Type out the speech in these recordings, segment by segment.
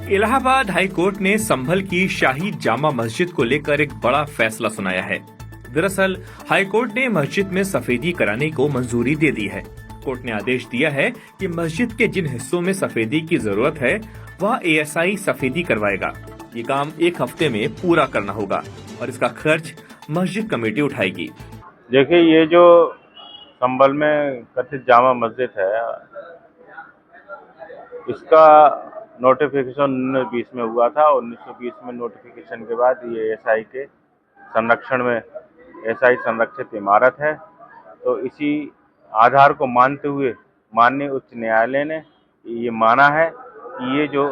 Allahabad high court ने संभल की शाही जामा मस्जिद को लेकर एक बड़ा फैसला सुनाया है। दरअसल हाई कोर्ट ने मस्जिद में सफेदी कराने को मंजूरी दे दी है। कोर्ट ने आदेश दिया है कि मस्जिद के जिन हिस्सों में सफेदी की जरूरत है वह एएसआई सफेदी करवाएगा। ये काम 1 हफ्ते में पूरा करना होगा और इसका खर्च मस्जिद कमेटी उठाएगी। देखिए, ये जो संभल में कथित जामा मस्जिद है, इसका नोटिफिकेशन 1920 में हुआ था। 1920 में नोटिफिकेशन के बाद ये एएसआई के संरक्षण में, एएसआई संरक्षित इमारत है। तो इसी आधार को मानते हुए माननीय उच्च न्यायालय ने ये माना है कि ये जो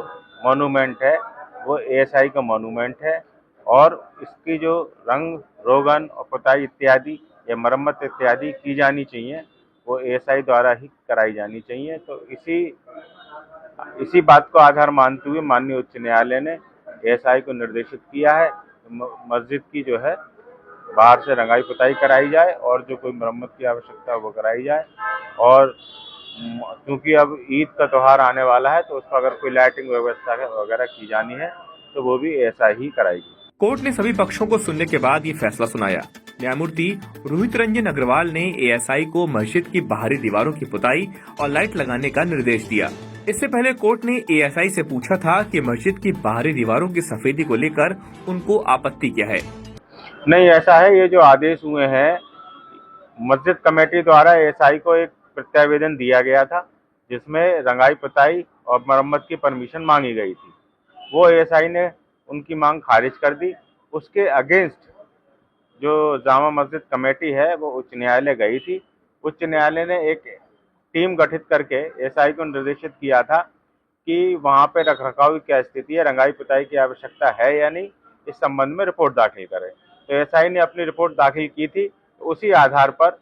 मॉन्यूमेंट है वो एएसआई का मॉन्यूमेंट है और इसकी जो रंग रोगन और पुताई इत्यादि या मरम्मत इत्यादि की जानी चाहिए वो एएसआई द्वारा ही कराई जानी चाहिए। तो इसी बात को आधार मानते हुए माननीय उच्च न्यायालय ने एएसआई को निर्देशित किया है मस्जिद की जो है बाहर से रंगाई पुताई कराई जाए और जो कोई मरम्मत की आवश्यकता है वो कराई जाए। और क्योंकि अब ईद का त्यौहार आने वाला है तो उसका अगर कोई लाइटिंग व्यवस्था वगैरह की जानी है तो वो भी एएसआई ही कराएगी। कोर्ट ने सभी पक्षों को सुनने के बाद ये फैसला सुनाया। न्यायमूर्ति रोहित रंजन अग्रवाल ने एएसआई को मस्जिद की बाहरी दीवारों की पुताई और लाइट लगाने का निर्देश दिया। इससे पहले कोर्ट ने एएसआई से पूछा था कि मस्जिद की बाहरी दीवारों की सफेदी को लेकर उनको आपत्ति क्या है। नहीं, ऐसा है, ये जो आदेश हुए हैं मस्जिद कमेटी द्वारा एएसआई को एक प्रत्यावेदन दिया गया था जिसमें रंगाई पुताई और मरम्मत की परमिशन मांगी गई थी। वो एएसआई ने उनकी मांग खारिज कर दी। उसके अगेंस्ट जो जामा मस्जिद कमेटी है वो उच्च न्यायालय गई थी। उच्च न्यायालय ने एक टीम गठित करके एएसआई को निर्देशित किया था कि वहाँ पे रखरखाव की क्या स्थिति है, रंगाई पुताई की आवश्यकता है या नहीं, इस संबंध में रिपोर्ट दाखिल करें। तो एएसआई ने अपनी रिपोर्ट दाखिल की थी। तो उसी आधार पर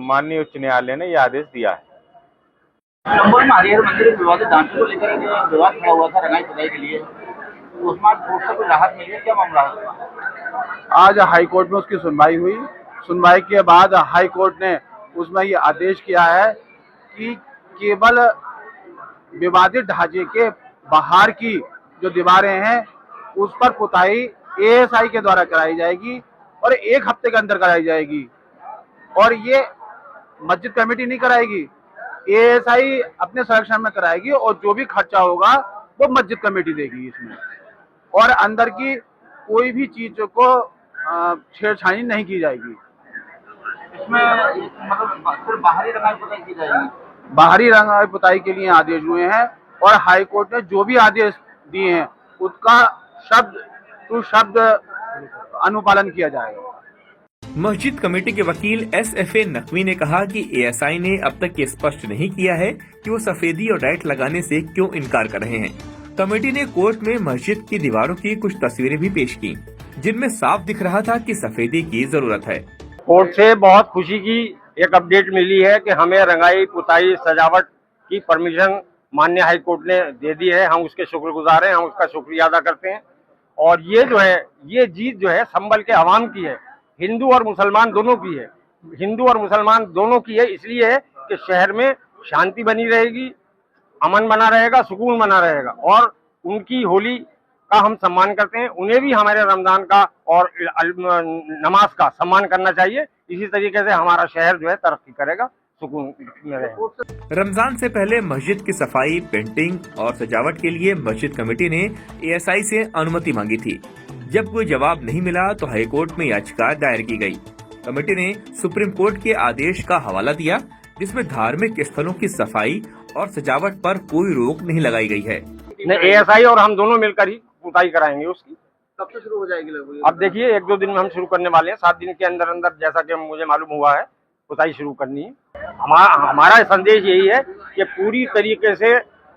माननीय उच्च न्यायालय ने यह आदेश दिया है। संभल में हरिहर मंदिर विवादित ढांचे को लेकर विवाद खड़ा हुआ था रंगाई पुताई के लिए, तो उसमें कोर्ट से कोई राहत मिली है, क्या मामला है? आज हाई कोर्ट में उसकी सुनवाई हुई। सुनवाई के बाद हाई कोर्ट ने उसमें ये आदेश किया है कि केवल विवादित ढांचे के बाहर की जो दीवारें हैं उस पर पुताई एएसआई के द्वारा कराई जाएगी और 1 हफ्ते के अंदर कराई जाएगी और ये मस्जिद कमेटी नहीं कराएगी, एएसआई अपने संरक्षण में कराएगी और जो भी खर्चा होगा वो मस्जिद कमेटी देगी इसमें। और अंदर की कोई भी चीज को छेड़छाड़ी नहीं की जाएगी। इसमें मतलब सिर्फ बाहरी रंगाई पुताई की जाएगी। बाहरी रंगाई पुताई के लिए आदेश हुए हैं और हाई कोर्ट ने जो भी आदेश दिए हैं उसका शब्द टू शब्द अनुपालन किया जाएगा। मस्जिद कमेटी के वकील SFA नकवी ने कहा कि एएसआई ने अब तक ये स्पष्ट नहीं किया है कि वो सफेदी और लाइट लगाने से क्यों इनकार कर रहे हैं। कमेटी ने कोर्ट में मस्जिद की दीवारों की कुछ तस्वीरें भी पेश की जिनमें साफ दिख रहा था कि सफेदी की जरूरत है। कोर्ट से बहुत खुशी की एक अपडेट मिली है कि हमें रंगाई पुताई सजावट की परमिशन माननीय हाई कोर्ट ने दे दी है। हम उसके शुक्रगुजार हैं, हम उसका शुक्रिया अदा करते हैं। और ये जो है, ये जीत जो है संभल के अवाम की है, हिंदू और मुसलमान दोनों की है। हिंदू और मुसलमान दोनों की है, इसलिए है कि शहर में शांति बनी रहेगी, अमन बना रहेगा, सुकून बना रहेगा और उनकी होली का हम सम्मान करते हैं। उन्हें भी हमारे रमजान का और नमाज का सम्मान करना चाहिए। इसी तरीके से हमारा शहर जो है तरक्की करेगा, सुकून में रहेगा। रमजान से पहले मस्जिद की सफाई, पेंटिंग और सजावट के लिए मस्जिद कमेटी ने एएसआई से अनुमति मांगी थी। जब कोई जवाब नहीं मिला तो हाई कोर्ट में याचिका दायर की गई। कमेटी ने सुप्रीम कोर्ट के आदेश का हवाला दिया जिसमें धार्मिक स्थलों की सफाई और सजावट पर कोई रोक नहीं लगाई गई है। एएसआई और हम दोनों मिलकर ही पुताई कराएंगे उसकी। कब से शुरू हो जाएगी लगभग? अब देखिए 1-2 दिन में हम शुरू करने वाले हैं। 7 दिन के अंदर अंदर जैसा कि मुझे मालूम हुआ है पुताई शुरू करनी है। हमारा संदेश यही है कि पूरी तरीके से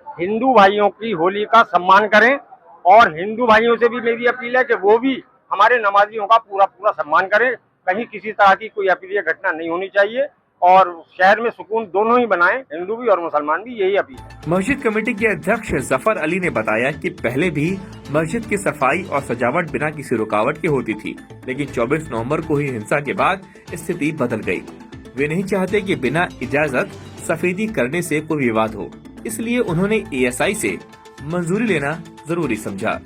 हिंदू भाइयों की होली का सम्मान करें और हिंदू भाइयों से भी मेरी अपील है कि वो भी हमारे नमाजियों का पूरा सम्मान करें। कहीं किसी तरह की कोई अप्रिय घटना नहीं होनी चाहिए और शहर में सुकून दोनों ही बनाएं, हिंदू भी और मुसलमान भी, यही अपील है। मस्जिद कमेटी के अध्यक्ष जफर अली ने बताया कि पहले भी मस्जिद की सफाई और सजावट बिना किसी रुकावट के होती थी, लेकिन 24 नवंबर को हुई हिंसा के बाद स्थिति बदल गई। वे नहीं चाहते कि बिना इजाजत सफेदी करने से कोई विवाद हो, इसलिए उन्होंने एएसआई से मंजूरी लेना जरूरी समझा।